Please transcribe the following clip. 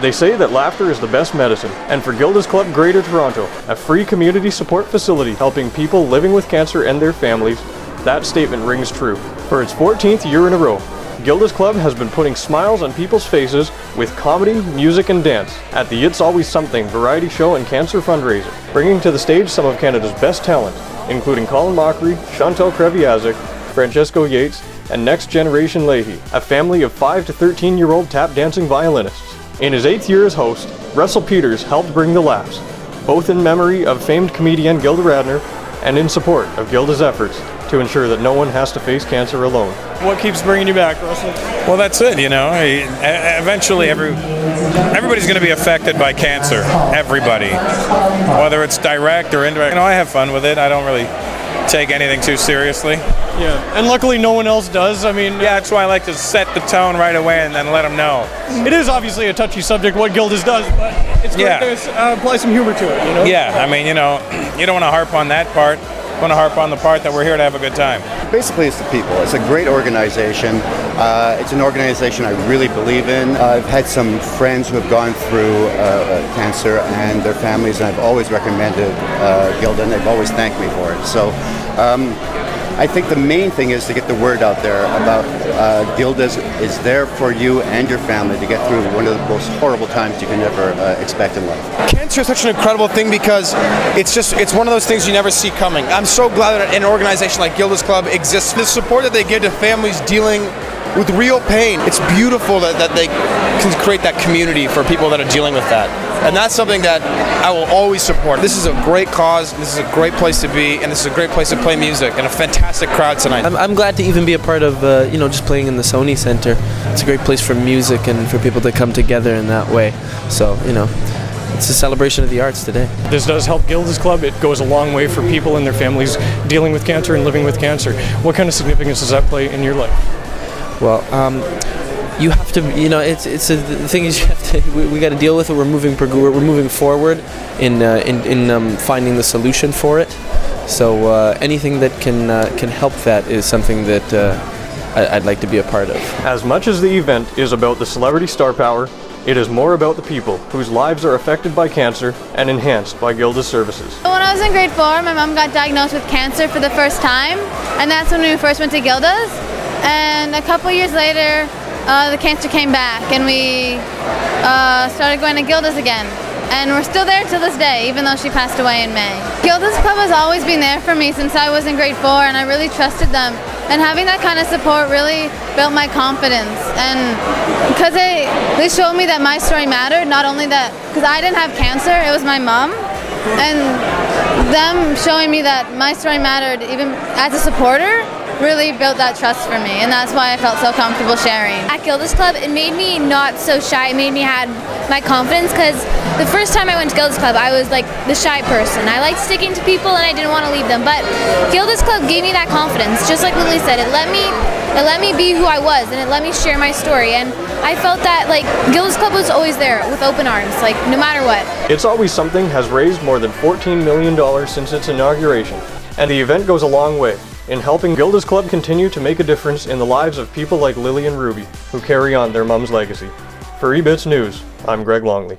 They say that laughter is the best medicine, and for Gilda's Club Greater Toronto, a free community support facility helping people living with cancer and their families, that statement rings true. For its 14th year in a row, Gilda's Club has been putting smiles on people's faces with comedy, music and dance at the It's Always Something variety show and cancer fundraiser, bringing to the stage some of Canada's best talent, including Colin Mockery, Chantal Kreviazek, Francesco Yates, and Next Generation Leahy, a family of 5 to 13-year-old tap dancing violinists. In his 8th year as host, Russell Peters helped bring the laughs, both in memory of famed comedian Gilda Radner and in support of Gilda's efforts to ensure that no one has to face cancer alone. What keeps bringing you back, Russell? Well, that's it, you know. Eventually, everybody's going to be affected by cancer. Everybody. Whether it's direct or indirect. You know, I have fun with it. I don't really take anything too seriously. Yeah, and luckily no one else does. I mean, yeah, that's why I like to set the tone right away and then let them know. It is obviously a touchy subject what Gilda's does, but it's great to apply some humor to it, you know? Yeah, I mean, you know, you don't want to harp on that part. You want to harp on the part that we're here to have a good time. Basically, it's the people. It's a great organization. It's an organization I really believe in. I've had some friends who have gone through cancer and their families, and I've always recommended Gilda, and they've always thanked me for it. So I think the main thing is to get the word out there about Gilda is there for you and your family to get through one of the most horrible times you can ever expect in life. Cancer is such an incredible thing because it's one of those things you never see coming. I'm so glad that an organization like Gilda's Club exists. The support that they give to families dealing with real pain, it's beautiful that they can create that community for people that are dealing with that. And that's something that I will always support. This is a great cause, this is a great place to be, and this is a great place to play music, and a fantastic crowd tonight. I'm glad to even be a part of, just playing in the Sony Center. It's a great place for music and for people to come together in that way. So, it's a celebration of the arts today. This does help Gilda's Club. It goes a long way for people and their families dealing with cancer and living with cancer. What kind of significance does that play in your life? Well, you have to, the thing is, we got to deal with it. We're moving forward in finding the solution for it. So anything that can help that is something that I'd like to be a part of. As much as the event is about the celebrity star power, it is more about the people whose lives are affected by cancer and enhanced by Gilda's services. When I was in grade 4, my mom got diagnosed with cancer for the first time, and that's when we first went to Gilda's. And a couple years later, the cancer came back, and we started going to Gilda's again. And we're still there till this day, even though she passed away in May. Gilda's Club has always been there for me since I was in grade 4, and I really trusted them. And having that kind of support really built my confidence. And because they showed me that my story mattered, not only that, because I didn't have cancer, it was my mom. And them showing me that my story mattered, even as a supporter, really built that trust for me, and that's why I felt so comfortable sharing. At Gilda's Club, it made me not so shy. It made me have my confidence, because the first time I went to Gilda's Club, I was like the shy person. I liked sticking to people and I didn't want to leave them, but Gilda's Club gave me that confidence. Just like Lily said, it let me be who I was, and it let me share my story, and I felt that Gilda's Club was always there with open arms, no matter what. It's Always Something has raised more than $14 million since its inauguration, and the event goes a long way in helping Gilda's Club continue to make a difference in the lives of people like Lily and Ruby, who carry on their mom's legacy. For eBits News, I'm Greg Longley.